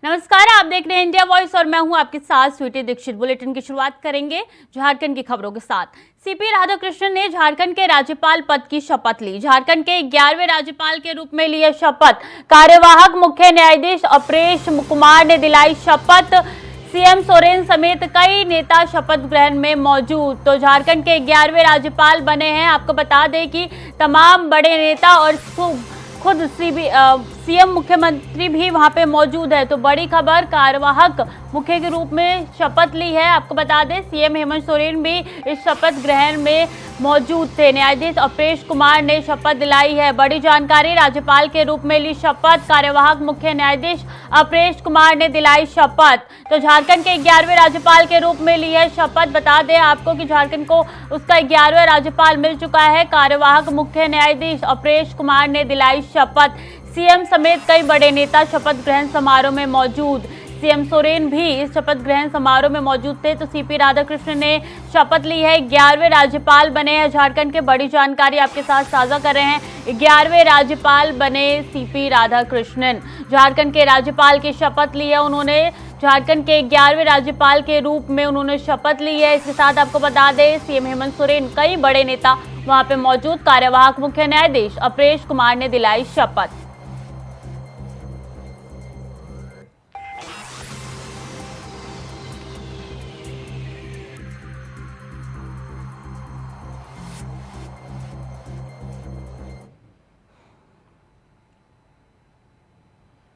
नमस्कार, आप देख रहे हैं इंडिया वॉइस और मैं हूं आपके साथ स्वीटी दीक्षित। बुलेटिन की शुरुआत करेंगे झारखंड की खबरों के साथ। सीपी राधाकृष्णन ने झारखंड के राज्यपाल पद की शपथ ली। झारखंड के 11वें राज्यपाल के रूप में लिए शपथ। कार्यवाहक मुख्य न्यायाधीश अपरेश कुमार ने दिलाई शपथ। सीएम सोरेन समेत कई नेता शपथ ग्रहण में मौजूद। तो झारखंड के 11वें राज्यपाल बने हैं। आपको बता दें कि तमाम बड़े नेता और खुद सीएम मुख्यमंत्री भी वहां पे मौजूद है। तो बड़ी खबर, कार्यवाहक मुख्य के रूप में शपथ ली है। आपको बता दें सीएम हेमंत सोरेन भी इस शपथ ग्रहण में मौजूद थे। न्यायाधीश अपरेश कुमार ने शपथ दिलाई है। बड़ी जानकारी, राज्यपाल के रूप में ली शपथ। कार्यवाहक मुख्य न्यायाधीश अपरेश कुमार ने दिलाई शपथ। तो झारखंड के 11वें राज्यपाल के रूप में ली है शपथ। बता दें आपको कि झारखंड को उसका 11वां राज्यपाल मिल चुका है। कार्यवाहक मुख्य न्यायाधीश अपरेश कुमार ने दिलाई शपथ। सीएम समेत कई बड़े नेता शपथ ग्रहण समारोह में मौजूद। सीएम सोरेन भी इस शपथ ग्रहण समारोह में मौजूद थे। तो सीपी राधाकृष्णन ने शपथ ली है, 11वें राज्यपाल बने हैं झारखंड के। बड़ी जानकारी आपके साथ साझा कर रहे हैं। 11वें राज्यपाल बने सीपी राधाकृष्णन, झारखंड के राज्यपाल की शपथ ली है उन्होंने। झारखंड के 11वें राज्यपाल के रूप में उन्होंने शपथ ली है। इसके साथ आपको बता दें सीएम हेमंत सोरेन, कई बड़े नेता वहां पे मौजूद। कार्यवाहक मुख्य न्यायाधीश अपरेश कुमार ने दिलाई शपथ।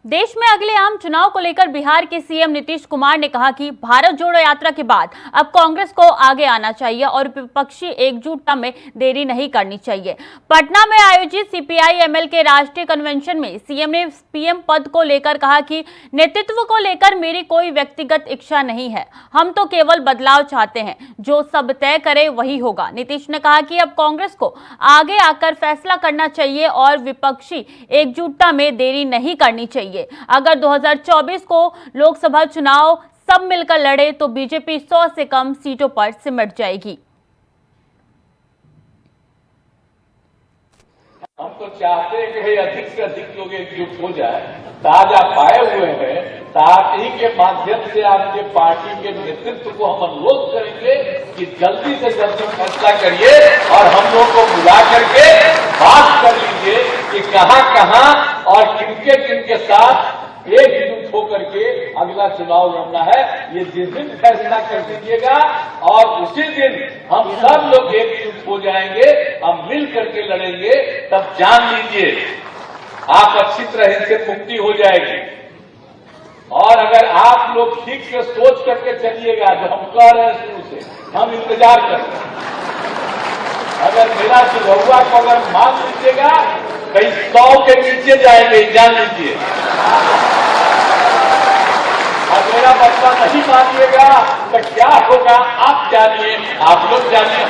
देश में अगले आम चुनाव को लेकर बिहार के सीएम नीतीश कुमार ने कहा कि भारत जोड़ो यात्रा के बाद अब कांग्रेस को आगे आना चाहिए और विपक्षी एकजुटता में देरी नहीं करनी चाहिए। पटना में आयोजित सीपीआई-एमएल के राष्ट्रीय कन्वेंशन में सीएम ने पीएम पद को लेकर कहा कि नेतृत्व को लेकर मेरी कोई व्यक्तिगत इच्छा नहीं है, हम तो केवल बदलाव चाहते हैं, जो सब तय करे वही होगा। नीतीश ने कहा कि अब कांग्रेस को आगे आकर फैसला करना चाहिए और विपक्षी एकजुटता में देरी नहीं करनी चाहिए। अगर 2024 को लोकसभा चुनाव सब मिलकर लड़े तो बीजेपी 100 से कम सीटों पर सिमट जाएगी। हम तो चाहते हैं कि अधिक से अधिक लोग एकजुट हो जाए। ताजा पाए हुए हैं, ताकि के माध्यम से आपके पार्टी के नेतृत्व को हम अनुरोध करेंगे कि जल्दी से जल्दी फैसला करिए और हम लोग को बुला करके बात कर लीजिए कि कहां और किनके साथ एकजुट होकर के अगला चुनाव लड़ना है। ये जिस दिन फैसला कर दीजिएगा और उसी दिन हम सब लोग एकजुट हो जाएंगे, हम मिल करके लड़ेंगे, तब जान लीजिए आप अच्छी तरह इनसे मुक्ति हो जाएगी। और अगर आप लोग ठीक से सोच करके चलिएगा, जो हम कह रहे हैं शुरू से, हम इंतजार करेंगे। अगर मेरा सुझाव को अगर मान लीजिएगा, कहीं 100 के नीचे जाएंगे, जान लीजिए। अब मेरा मसला नहीं मानिएगा तो क्या होगा आप जानिए, आप लोग जानिए।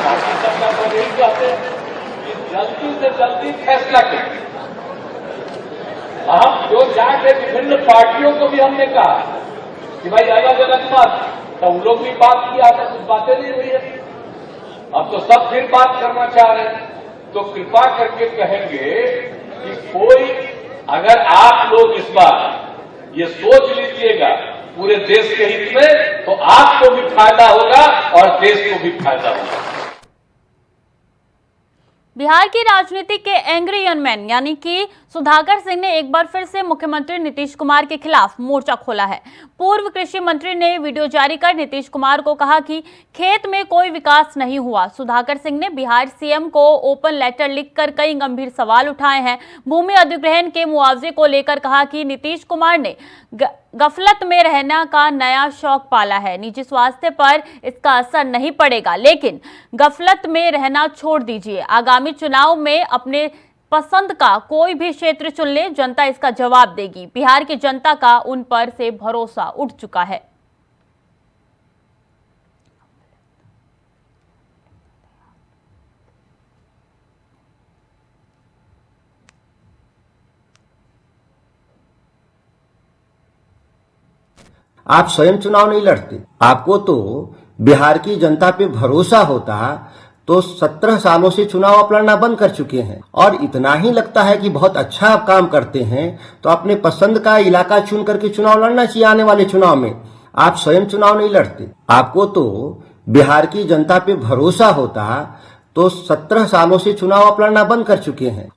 हमको यही कहते हैं कि जल्दी से जल्दी फैसला करें। हम जो जाके विभिन्न पार्टियों को भी हमने कहा कि भाई अलग अलग मत, तो उन लोग भी बात किया था, कुछ बातें नहीं हुई है। अब तो सब फिर बात करना चाह रहे हैं। तो कृपा करके कहेंगे कि कोई, अगर आप लोग इस बार ये सोच लीजिएगा पूरे देश के हित में, तो आपको भी फायदा होगा और देश को भी फायदा होगा। बिहार की राजनीति के एंग्री यंग मैन यानी कि सुधाकर सिंह ने एक बार फिर से मुख्यमंत्री नीतीश कुमार के खिलाफ मोर्चा खोला है। पूर्व कृषि मंत्री ने वीडियो जारी कर नीतीश कुमार को कहा कि खेत में कोई विकास नहीं हुआ। सुधाकर सिंह ने बिहार सीएम को ओपन लेटर लिखकर कई गंभीर सवाल उठाए हैं। भूमि अधिग्रहण के मुआवजे को लेकर कहा कि नीतीश कुमार ने गफलत में रहना का नया शौक पाला है। निजी स्वास्थ्य पर इसका असर नहीं पड़ेगा, लेकिन गफलत में रहना छोड़ दीजिए। आगामी चुनाव में अपने पसंद का कोई भी क्षेत्र चुन ले, जनता इसका जवाब देगी। बिहार की जनता का उन पर से भरोसा उठ चुका है। आप स्वयं चुनाव नहीं लड़ते, आपको तो बिहार की जनता पे भरोसा होता तो 17 सालों से चुनाव आप लड़ना बंद कर चुके हैं और इतना ही लगता है कि बहुत अच्छा आप काम करते हैं तो अपने पसंद का इलाका चुन करके चुनाव लड़ना चाहिए। आने वाले चुनाव में आप स्वयं चुनाव नहीं लड़ते। आपको तो बिहार की जनता पे भरोसा होता तो 17 सालों से चुनाव आप लड़ना बंद कर चुके हैं।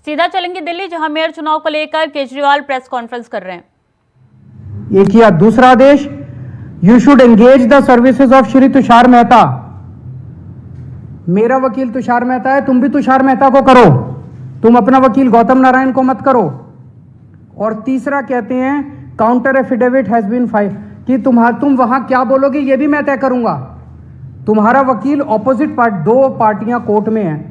सीधा चलेंगे दिल्ली, जहां मेयर चुनाव को लेकर केजरीवाल प्रेस कॉन्फ्रेंस कर रहे हैं। ये किया। दूसरा आदेश, you should engage the services of Shri Tushar Mehta. मेरा वकील तुषार मेहता है, तुम भी तुषार मेहता को करो, तुम अपना वकील गौतम नारायण को मत करो। और तीसरा कहते हैं counter affidavit has been file, कि तुम वहां क्या बोलोगे ये भी मैं तय करूंगा। तुम्हारा वकील ऑपोजिट दो पार्टियां कोर्ट में हैं।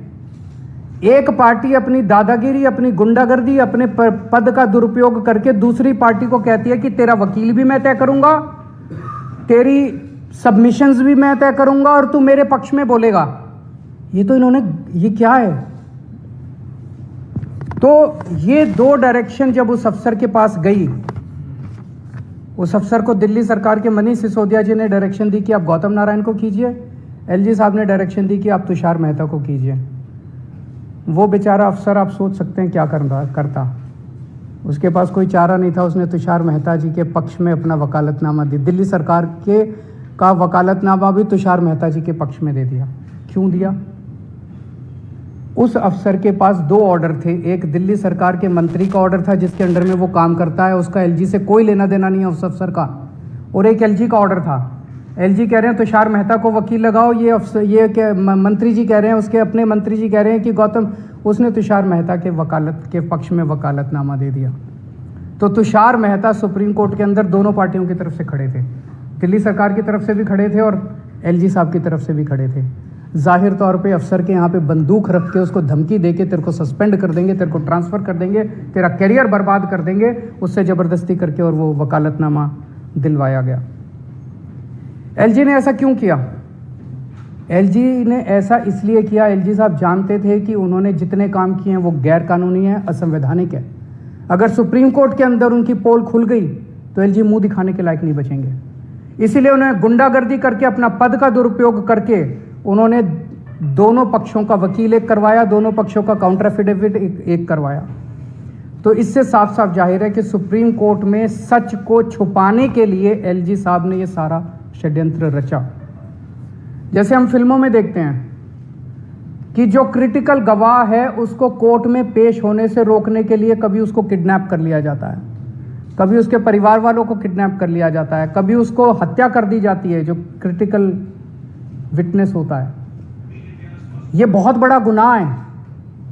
एक पार्टी अपनी दादागिरी, अपनी गुंडागर्दी, अपने पद का दुरुपयोग करके दूसरी पार्टी को कहती है कि तेरा वकील भी मैं तय करूंगा, तेरी सबमिशंस भी मैं तय करूंगा और तू मेरे पक्ष में बोलेगा। ये तो इन्होंने, ये क्या है? तो ये दो डायरेक्शन जब उस अफसर के पास गई, उस अफसर को दिल्ली सरकार के मनीष सिसोदिया जी ने डायरेक्शन दी कि आप गौतम नारायण को कीजिए, एलजी साहब ने डायरेक्शन दी कि आप तुषार मेहता को कीजिए। वो बेचारा अफसर, आप सोच सकते हैं क्या करता। उसके पास कोई चारा नहीं था, उसने तुषार मेहता जी के पक्ष में अपना वकालतनामा दी। दिल्ली सरकार का वकालतनामा भी तुषार मेहता जी के पक्ष में दे दिया। क्यों दिया? उस अफसर के पास दो ऑर्डर थे। एक दिल्ली सरकार के मंत्री का ऑर्डर था जिसके अंडर में वो काम करता है, उसका एलजी से कोई लेना देना नहीं है उस अफसर का। और एक एलजी का ऑर्डर था। एलजी कह रहे हैं तुषार मेहता को वकील लगाओ, ये मंत्री जी कह रहे हैं, उसके अपने मंत्री जी कह रहे हैं कि गौतम, उसने तुषार मेहता के वकालत के पक्ष में वकालतनामा दे दिया। तो तुषार मेहता सुप्रीम कोर्ट के अंदर दोनों पार्टियों की तरफ से खड़े थे, दिल्ली सरकार की तरफ से भी खड़े थे और एलजी साहब की तरफ से भी खड़े थे। जाहिर तौर पे अफसर के यहाँ पे बंदूक रख के उसको धमकी दे के तेरे को सस्पेंड कर देंगे, तेरे को ट्रांसफ़र कर देंगे, तेरा करियर बर्बाद कर देंगे, उससे ज़बरदस्ती करके और वो वकालतनामा दिलवाया गया। एलजी ने ऐसा क्यों किया? एलजी ने ऐसा इसलिए किया, एलजी साहब जानते थे कि उन्होंने जितने काम किए हैं वो गैर कानूनी है, असंवैधानिक है। अगर सुप्रीम कोर्ट के अंदर उनकी पोल खुल गई तो एलजी मुंह दिखाने के लायक नहीं बचेंगे। इसीलिए उन्होंने गुंडागर्दी करके, अपना पद का दुरुपयोग करके उन्होंने दोनों पक्षों का वकील एक करवाया, दोनों पक्षों का काउंटर एफिडेविट एक करवाया। तो इससे साफ साफ जाहिर है कि सुप्रीम कोर्ट में सच को छुपाने के लिए एलजी साहब ने ये सारा षड्यंत्र रचा। जैसे हम फिल्मों में देखते हैं कि जो क्रिटिकल गवाह है उसको कोर्ट में पेश होने से रोकने के लिए कभी उसको किडनैप कर लिया जाता है, कभी उसके परिवार वालों को किडनैप कर लिया जाता है, कभी उसको हत्या कर दी जाती है जो क्रिटिकल विटनेस होता है। ये बहुत बड़ा गुनाह है,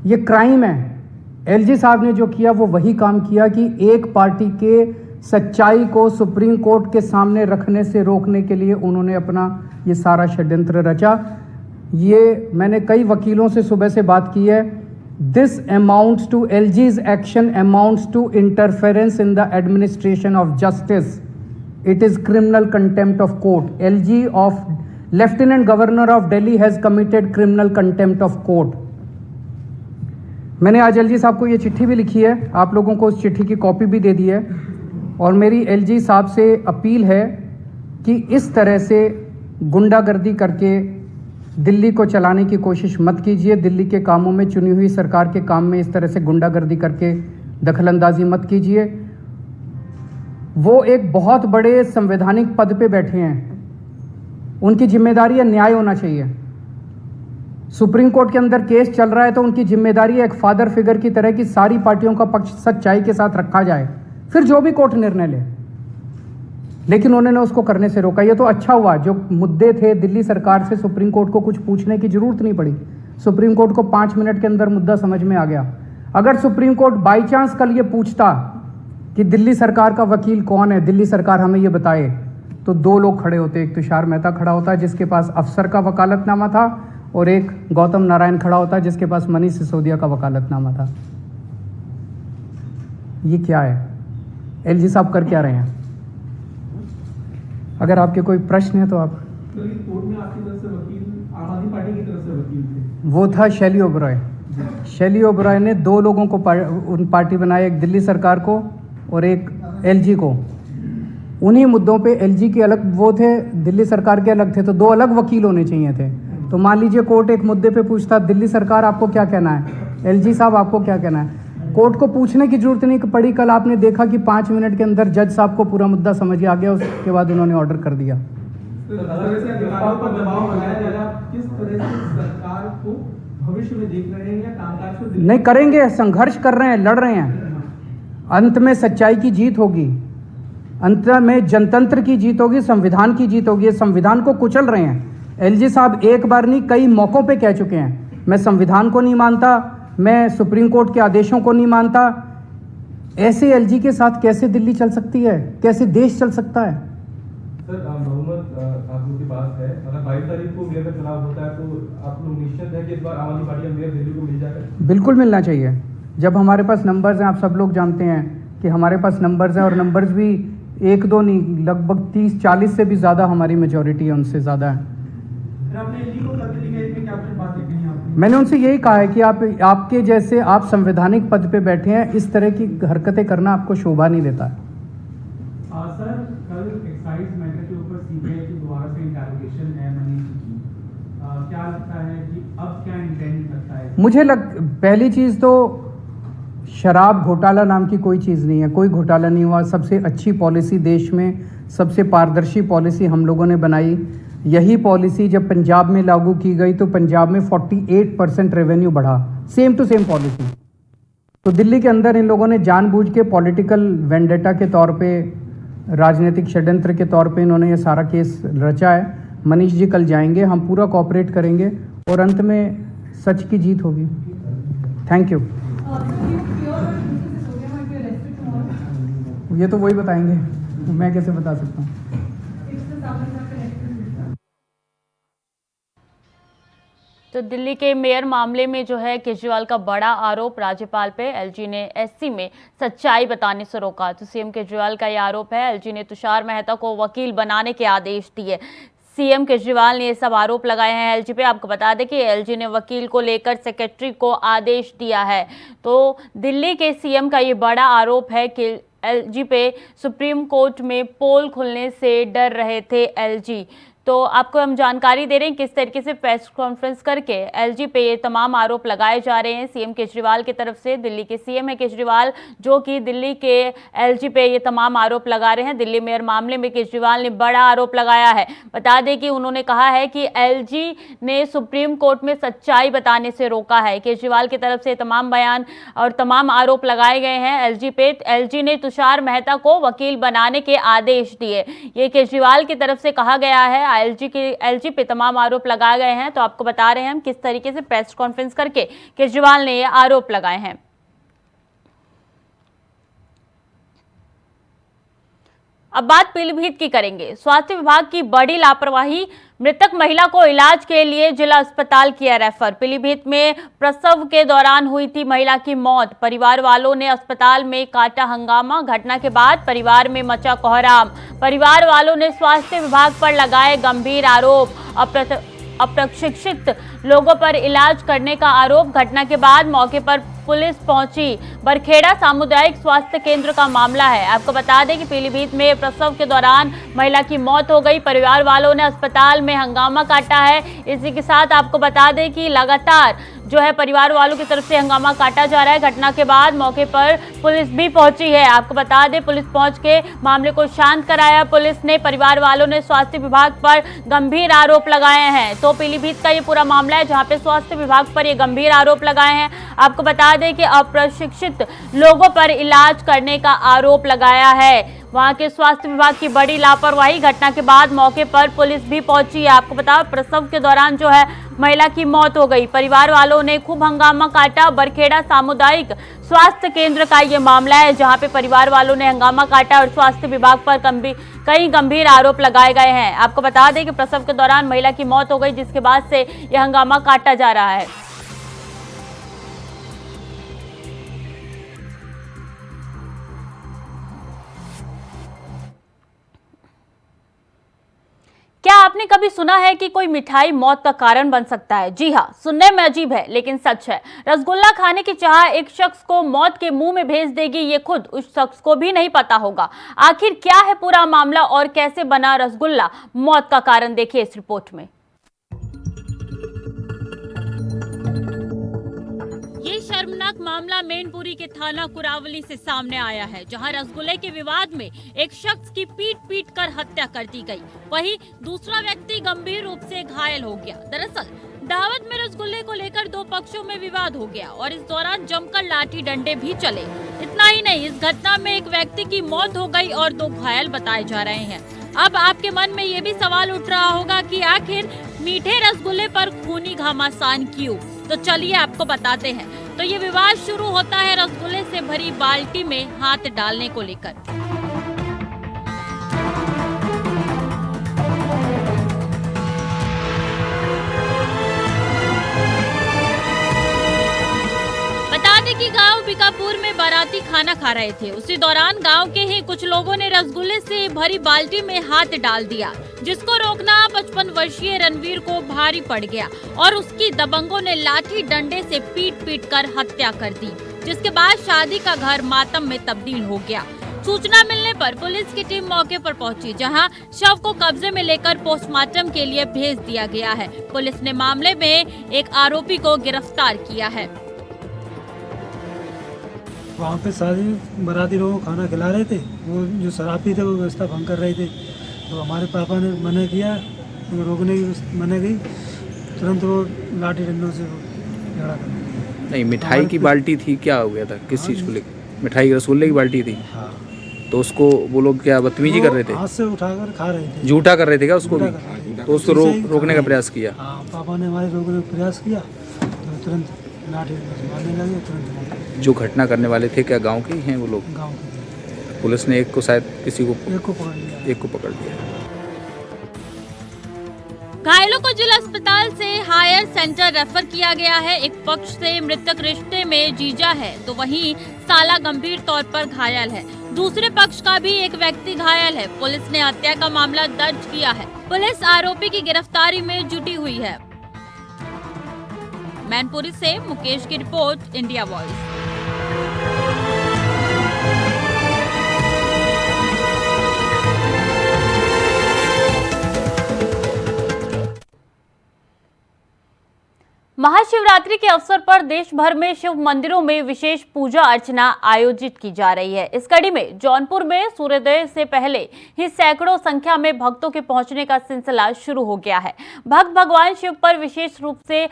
ये क्राइम है। एलजी साहब ने जो किया वो वही काम किया कि एक पार्टी के सच्चाई को सुप्रीम कोर्ट के सामने रखने से रोकने के लिए उन्होंने अपना ये सारा षड्यंत्र रचा। ये मैंने कई वकीलों से सुबह से बात की है। This amounts to, LG's action amounts to interference in the administration of justice. It is criminal contempt of court. LG of lieutenant governor of Delhi has committed criminal contempt of court. मैंने आज एलजी साहब को ये चिट्ठी भी लिखी है, आप लोगों को उस चिट्ठी की कॉपी भी दे दी है। और मेरी एलजी साहब से अपील है कि इस तरह से गुंडागर्दी करके दिल्ली को चलाने की कोशिश मत कीजिए। दिल्ली के कामों में, चुनी हुई सरकार के काम में इस तरह से गुंडागर्दी करके दखलंदाजी मत कीजिए। वो एक बहुत बड़े संवैधानिक पद पे बैठे हैं, उनकी जिम्मेदारी है न्याय होना चाहिए। सुप्रीम कोर्ट के अंदर केस चल रहा है तो उनकी जिम्मेदारी है एक फादर फिगर की तरह कि सारी पार्टियों का पक्ष सच्चाई के साथ रखा जाए, फिर जो भी कोर्ट निर्णय ले। लेकिन उन्होंने उसको करने से रोका। ये तो अच्छा हुआ, जो मुद्दे थे दिल्ली सरकार से सुप्रीम कोर्ट को कुछ पूछने की जरूरत नहीं पड़ी। सुप्रीम कोर्ट को 5 मिनट के अंदर मुद्दा समझ में आ गया। अगर सुप्रीम कोर्ट बाई चांस कल ये पूछता कि दिल्ली सरकार का वकील कौन है, दिल्ली सरकार हमें ये बताए, तो 2 लोग खड़े होते। एक तुषार मेहता खड़ा होता जिसके पास अफसर का वकालतनामा था, और एक गौतम नारायण खड़ा होता जिसके पास मनीष सिसोदिया का वकालतनामा था। ये क्या है? एलजी साहब कर क्या रहे हैं? अगर आपके कोई प्रश्न है तो आप। कोर्ट में आपकी तरफ से वकील, आम आदमी पार्टी की तरफ से वकील थे, वो था शैली ओबरॉय। शैली ओबराय ने 2 लोगों को पार्टी बनाई, एक दिल्ली सरकार को और एक एलजी को। उन्हीं मुद्दों पे एलजी के अलग वो थे, दिल्ली सरकार के अलग थे, तो 2 अलग वकील होने चाहिए थे। तो मान लीजिए कोर्ट एक मुद्दे पे पूछता, दिल्ली सरकार आपको क्या कहना है, एलजी साहब आपको क्या कहना है, कोर्ट को पूछने की जरूरत नहीं पड़ी। कल आपने देखा कि 5 मिनट के अंदर जज साहब को पूरा मुद्दा समझ आ गया, उसके बाद उन्होंने ऑर्डर कर दिया। भविष्य में देख रहे हैं या कामकाज को नहीं करेंगे, संघर्ष कर रहे हैं, लड़ रहे हैं। अंत में सच्चाई की जीत होगी, अंत में जनतंत्र की जीत होगी, संविधान की जीत होगी। संविधान को कुचल रहे हैं। एलजी साहब एक बार नहीं कई मौकों पे कह चुके हैं, मैं संविधान को नहीं मानता, मैं सुप्रीम कोर्ट के आदेशों को नहीं मानता। ऐसे एलजी के साथ कैसे दिल्ली चल सकती है, कैसे देश चल सकता है? सर बहुमत आप लोग के पास है, अगर 22 तारीख को मेयर का चुनाव होता है तो आप लोग निश्चित है कि इस बार आम आदमी पार्टी का मेयर दिल्ली को मिल जाएगा? बिल्कुल मिलना चाहिए। जब हमारे पास नंबर्स हैं, आप सब लोग जानते हैं कि हमारे पास नंबर्स हैं, और नंबर्स भी 1-2 नहीं, लगभग 30-40 से भी ज़्यादा हमारी मेजॉरिटी है, उनसे ज़्यादा है। मैंने उनसे यही कहा है कि आपके जैसे आप संवैधानिक पद पे बैठे हैं, इस तरह की हरकतें करना आपको शोभा नहीं देता है। सर कल एक्साइज मैटर के ऊपर सीबीआई की दोबारा से इंटेरोगेशन है मनीष की, क्या लगता है कि अब क्या इंटेंट लगता है? मुझे पहली चीज़ तो शराब घोटाला नाम की कोई चीज़ नहीं है, कोई घोटाला नहीं हुआ। सबसे अच्छी पॉलिसी देश में, सबसे पारदर्शी पॉलिसी हम लोगों ने बनाई। यही पॉलिसी जब पंजाब में लागू की गई तो पंजाब में 48% रेवेन्यू बढ़ा, सेम टू सेम पॉलिसी। तो दिल्ली के अंदर इन लोगों ने जानबूझ के पॉलिटिकल वेंडेटा के तौर पे, राजनीतिक षड्यंत्र के तौर पे इन्होंने ये सारा केस रचा है। मनीष जी कल जाएंगे, हम पूरा कोऑपरेट करेंगे और अंत में सच की जीत होगी। Thank you. ये तो वही बताएंगे, मैं कैसे बता सकता हूँ। तो दिल्ली के मेयर मामले में जो है केजरीवाल का बड़ा आरोप राज्यपाल पे, एलजी ने एससी में सच्चाई बताने से रोका। तो सीएम केजरीवाल का यह आरोप है, एलजी ने तुषार मेहता को वकील बनाने के आदेश दिए। सीएम केजरीवाल ने ये सब आरोप लगाए हैं एलजी पे। आपको बता दें कि एलजी ने वकील को लेकर सेक्रेटरी को आदेश दिया है। तो दिल्ली के सीएम का ये बड़ा आरोप है कि एलजी पे सुप्रीम कोर्ट में पोल खुलने से डर रहे थे एलजी। तो आपको हम जानकारी दे रहे हैं किस तरीके से प्रेस कॉन्फ्रेंस करके एलजी पे ये तमाम आरोप लगाए जा रहे हैं सीएम केजरीवाल की तरफ से। दिल्ली के सीएम है केजरीवाल, जो कि दिल्ली के एलजी पे ये तमाम आरोप लगा रहे हैं। दिल्ली मेयर मामले में केजरीवाल ने बड़ा आरोप लगाया है। बता दें कि उन्होंने कहा है कि एलजी ने सुप्रीम कोर्ट में सच्चाई बताने से रोका है। केजरीवाल की तरफ से तमाम बयान और तमाम आरोप लगाए गए हैं एलजी पे। एलजी ने तुषार मेहता को वकील बनाने के आदेश दिए, ये केजरीवाल की तरफ से कहा गया है। एलजी पे तमाम आरोप लगाए गए हैं। तो आपको बता रहे हैं हम किस तरीके से प्रेस कॉन्फ्रेंस करके केजरीवाल ने ये आरोप लगाए हैं। अब बात पीलीभीत की करेंगे। स्वास्थ्य विभाग की बड़ी लापरवाही, मृतक महिला को इलाज के लिए जिला अस्पताल किया रेफर। पीलीभीत में प्रसव के दौरान हुई थी महिला की मौत। परिवार वालों ने अस्पताल में काटा हंगामा। घटना के बाद परिवार में मचा कोहराम। परिवार वालों ने स्वास्थ्य विभाग पर लगाए गंभीर आरोप। अप्रशिक्षित लोगों पर इलाज करने का आरोप। घटना के बाद मौके पर पुलिस पहुंची। बरखेड़ा सामुदायिक स्वास्थ्य केंद्र का मामला है। आपको बता दें कि पीलीभीत में प्रसव के दौरान महिला की मौत हो गई। परिवार वालों ने अस्पताल में हंगामा काटा है। इसी के साथ आपको बता दें कि लगातार जो है परिवार वालों की तरफ से हंगामा काटा जा रहा है। घटना के बाद मौके पर पुलिस भी पहुंची है। आपको बता दें पुलिस पहुंच के मामले को शांत कराया। पुलिस ने, परिवार वालों ने स्वास्थ्य विभाग पर गंभीर आरोप लगाए हैं। तो पीलीभीत का ये पूरा मामला है जहां पे स्वास्थ्य विभाग पर ये गंभीर आरोप लगाए हैं। आपको बता दें कि अप्रशिक्षित लोगों पर इलाज करने का आरोप लगाया है। वहां के स्वास्थ्य विभाग की बड़ी लापरवाही। घटना के बाद मौके पर पुलिस भी पहुंची है। आपको बताओ प्रसव के दौरान जो है महिला की मौत हो गई। परिवार वालों ने खूब हंगामा काटा। बरखेड़ा सामुदायिक स्वास्थ्य केंद्र का ये मामला है जहां पे परिवार वालों ने हंगामा काटा और स्वास्थ्य विभाग पर कई गंभीर आरोप लगाए गए हैं। आपको बता दें कि प्रसव के दौरान महिला की मौत हो गई, जिसके बाद से यह हंगामा काटा जा रहा है। क्या आपने कभी सुना है कि कोई मिठाई मौत का कारण बन सकता है? जी हाँ, सुनने में अजीब है लेकिन सच है। रसगुल्ला खाने की चाह एक शख्स को मौत के मुंह में भेज देगी, ये खुद उस शख्स को भी नहीं पता होगा। आखिर क्या है पूरा मामला और कैसे बना रसगुल्ला मौत का कारण, देखिए इस रिपोर्ट में। ये शर्मनाक मामला मैनपुरी के थाना कुरावली से सामने आया है, जहां रसगुल्ले के विवाद में एक शख्स की पीट कर हत्या कर दी गई। वहीं दूसरा व्यक्ति गंभीर रूप से घायल हो गया। दरअसल दावत में रसगुल्ले को लेकर दो पक्षों में विवाद हो गया और इस दौरान जमकर लाठी डंडे भी चले। इतना ही नहीं, इस घटना में एक व्यक्ति की मौत हो गई और दो घायल बताए जा रहे हैं। अब आपके मन में ये भी सवाल उठ रहा होगा कि आखिर मीठे रसगुल्ले पर खूनी घमासान क्यों? तो चलिए आपको बताते हैं। तो ये विवाद शुरू होता है रसगुल्ले से भरी बाल्टी में हाथ डालने को लेकर। बता दें कि गांव बिकापुर में बाराती खाना खा रहे थे। उसी दौरान गांव के ही कुछ लोगों ने रसगुल्ले से भरी बाल्टी में हाथ डाल दिया, जिसको रोकना 55 वर्षीय रणवीर को भारी पड़ गया और उसकी दबंगों ने लाठी डंडे से पीट कर हत्या कर दी, जिसके बाद शादी का घर मातम में तब्दील हो गया। सूचना मिलने पर पुलिस की टीम मौके पर पहुंची, जहां शव को कब्जे में लेकर पोस्टमार्टम के लिए भेज दिया गया है। पुलिस ने मामले में एक आरोपी को गिरफ्तार किया है। वहाँ पे सारी बाराती लोगों को खाना खिला रहे थे। वो जो शराबी थे वो व्यवस्था भंग कर रहे थे, तो हमारे पापा ने मना किया, तो रोकने की मना की, तुरंत वो लाठी डंडों से झगड़ा कर। नहीं, मिठाई की बाल्टी थी, क्या हो गया था? किस चीज़ को लेकर? मिठाई रसगुल्ले की बाल्टी थी। हाँ, तो उसको वो लोग क्या बदतमीजी कर रहे थे? हाथ से उठाकर खा रहे थे। झूठा कर रहे थे क्या उसको भी? तो उसको रोकने का प्रयास किया। हाँ, पापा ने हमारे रोकने का प्रयास किया, तो तुरंत लाठी मारने लगे। तुरंत जो घटना करने वाले थे क्या गांव के ही हैं वो लोग? गाँव के पुलिस ने एक को शायद किसी को एक को पकड़ लिया। घायलों को जिला अस्पताल से हायर सेंटर रेफर किया गया है। एक पक्ष से मृतक रिश्ते में जीजा है, तो वहीं साला गंभीर तौर पर घायल है। दूसरे पक्ष का भी एक व्यक्ति घायल है। पुलिस ने हत्या का मामला दर्ज किया है। पुलिस आरोपी की गिरफ्तारी में जुटी हुई है। मैनपुरी से मुकेश की रिपोर्ट, इंडिया वॉइस। महाशिवरात्रि के अवसर पर देश भर में शिव मंदिरों में विशेष पूजा अर्चना आयोजित की जा रही है। इस कड़ी में जौनपुर में सूर्योदय से पहले ही सैकड़ों संख्या में भक्तों के पहुंचने का सिलसिला शुरू हो गया है। भक्त भगवान शिव पर विशेष रूप से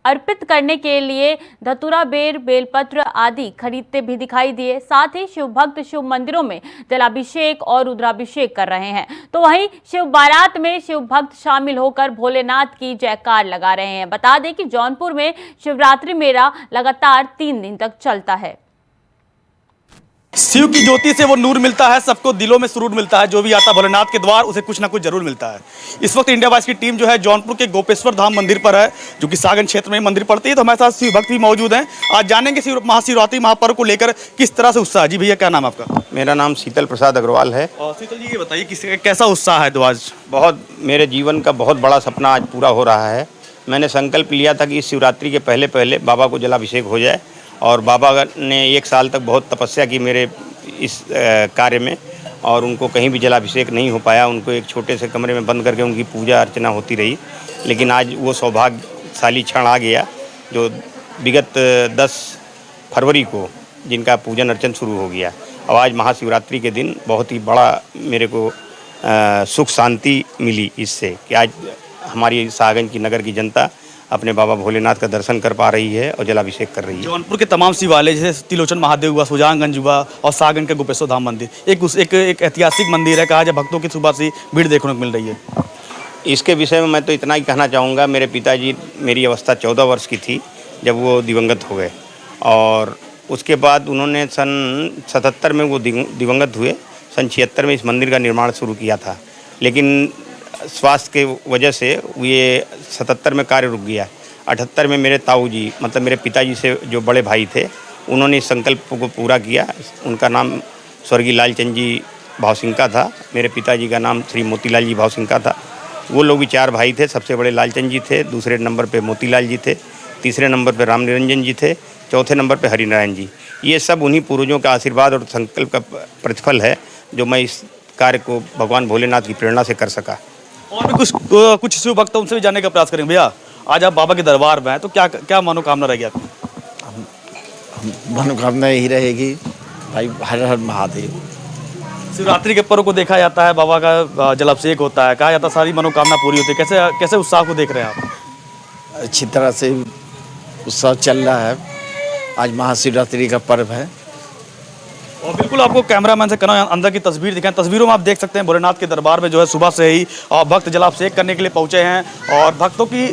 अर्पित करने के लिए धतूरा, बेर, बेलपत्र आदि खरीदते भी दिखाई दिए। साथ ही शिव भक्त शिव मंदिरों में जलाभिषेक और रुद्राभिषेक कर रहे हैं, तो वहीं शिव बारात में शिव भक्त शामिल होकर भोलेनाथ की जयकार लगा रहे हैं। बता दें कि जौनपुर में शिवरात्रि मेला लगातार 3 दिन तक चलता है। शिव की ज्योति से वो नूर मिलता है, सबको दिलों में सुरूर मिलता है। जो भी आता भोलेनाथ के द्वार उसे कुछ ना कुछ जरूर मिलता है। इस वक्त इंडिया वॉइस की टीम जो है जौनपुर के गोपेश्वर धाम मंदिर पर है, जो कि सागन क्षेत्र में मंदिर पड़ती है। तो हमारे साथ शिव भक्त भी मौजूद हैं। आज जानेंगे महाशिवरात्रि महापर्व को लेकर किस तरह से उत्साह। जी भैया, क्या नाम आपका? मेरा नाम शीतल प्रसाद अग्रवाल है। और शीतल जी, ये बताइए कैसा उत्साह है? तो आज बहुत मेरे जीवन का बहुत बड़ा सपना आज पूरा हो रहा है। मैंने संकल्प लिया था कि इस शिवरात्रि के पहले पहले बाबा को जलाभिषेक हो जाए, और बाबा ने 1 साल तक बहुत तपस्या की मेरे इस कार्य में, और उनको कहीं भी जलाभिषेक नहीं हो पाया। उनको एक छोटे से कमरे में बंद करके उनकी पूजा अर्चना होती रही। लेकिन आज वो सौभाग्यशाली क्षण आ गया, जो विगत 10 फरवरी को जिनका पूजन अर्चन शुरू हो गया। और आज महाशिवरात्रि के दिन बहुत ही बड़ा मेरे को सुख शांति मिली इससे, कि आज हमारी सागन की नगर की जनता अपने बाबा भोलेनाथ का दर्शन कर पा रही है और जलाभिषेक कर रही है। जौनपुर के तमाम शिवालय जैसे तिलोचन महादेव हुआ, सुजानगंज हुआ और सागन के गोपेश्वर धाम मंदिर, एक ऐतिहासिक मंदिर है। कहा जाए भक्तों की सुबह से भीड़ देखने को मिल रही है। इसके विषय में मैं तो इतना ही कहना चाहूँगा। मेरे पिताजी, मेरी अवस्था 14 वर्ष की थी जब वो दिवंगत हो गए, और उसके बाद उन्होंने सन 77 में वो दिवंगत हुए। सन 76 में इस मंदिर का निर्माण शुरू किया था, लेकिन स्वास्थ्य के वजह से ये 77 में कार्य रुक गया। 78 में मेरे ताऊ जी, मतलब मेरे पिताजी से जो बड़े भाई थे, उन्होंने इस संकल्प को पूरा किया। उनका नाम स्वर्गीय लालचंद जी भावसिंका था, मेरे पिताजी का नाम श्री मोतीलाल जी भावसिंका था। वो लोग भी 4 भाई थे। सबसे बड़े लालचंद जी थे, दूसरे नंबर पे मोतीलाल जी थे, तीसरे नंबर पे राम निरंजन जी थे, चौथे नंबर पे हरिनारायण जी। ये सब उन्हीं पूर्वजों का आशीर्वाद और संकल्प का प्रतिफल है जो मैं इस कार्य को भगवान भोलेनाथ की प्रेरणा से कर सका। और भी कुछ शिव भक्त उनसे भी जानने का प्रयास करेंगे। भैया, आज आप बाबा के दरबार में हैं, तो क्या क्या मनोकामना रहेगी आपकी? मनोकामना यही रहेगी भाई, हर हर महादेव। शिवरात्रि के पर्व को देखा जाता है, बाबा का जलाभिषेक होता है, कहा जाता है सारी मनोकामना पूरी होती है। कैसे कैसे उत्साह को देख रहे हैं आप? अच्छी तरह से उत्सव चल रहा है। आज महाशिवरात्रि का पर्व है। और बिल्कुल आपको कैमरामैन से कहना अंदर की तस्वीर दिखाएं। तस्वीरों में आप देख सकते हैं भोलेनाथ के दरबार में जो है सुबह से ही भक्त जलाभिषेक करने के लिए पहुंचे हैं और भक्तों की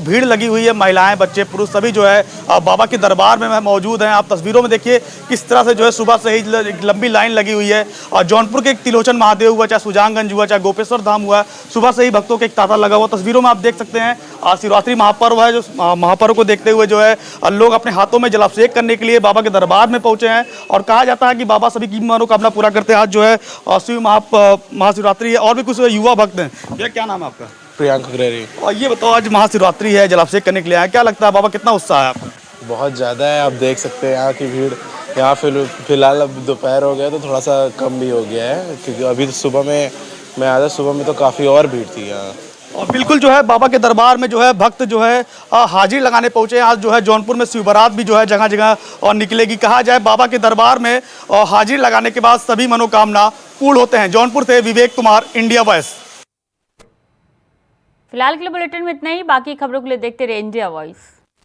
भीड़ लगी हुई है। महिलाएं, बच्चे, पुरुष सभी जो है बाबा के दरबार में मौजूद हैं। आप तस्वीरों में देखिए किस तरह से जो है सुबह से ही लंबी लाइन लगी हुई है। और जौनपुर के तिलोचन महादेव हुआ, चाहे सुजानगंज हुआ, चाहे गोपेश्वर धाम हुआ, सुबह से ही भक्तों के एक तांता लगा हुआ। तस्वीरों में आप देख सकते हैं शिवरात्रि महापर्व है, जो महापर्व को देखते हुए जो है लोग अपने हाथों में जलाभिषेक करने के लिए बाबा के दरबार में पहुंचे हैं। और कहा जाता है कि बाबा सभी की मनोकामना पूरा करते हैं। आज जो है शिव महाशिवरात्रि है। और भी कुछ युवा भक्त हैं। भैया, क्या नाम है आपका? प्रियांक अग्रवाल। और ये बताओ, आज महाशिवरात्रि है, जलाभिषेक करने के लिए आए, क्या लगता है बाबा कितना उत्साह है आपका? बहुत ज़्यादा है, आप देख सकते हैं यहाँ की भीड़। यहाँ फिलहाल अब दोपहर हो गया तो थोड़ा सा कम भी हो गया है, क्योंकि अभी तो सुबह में मैं आया, सुबह में तो काफ़ी और भीड़ थी यहाँ। और बिल्कुल जो है बाबा के दरबार में जो है भक्त जो है हाजिर लगाने पहुंचे हैं। आज जो है जौनपुर में शिव बारात भी जो है जगह जगह और निकलेगी। कहा जाए बाबा के दरबार में हाजिर लगाने के बाद सभी मनोकामना पूर्ण होते हैं। जौनपुर से विवेक कुमार, इंडिया वॉइस। फिलहाल के लिए बुलेटिन में इतना ही। बाकी खबरों के लिए देखते रहिए इंडिया वॉइस।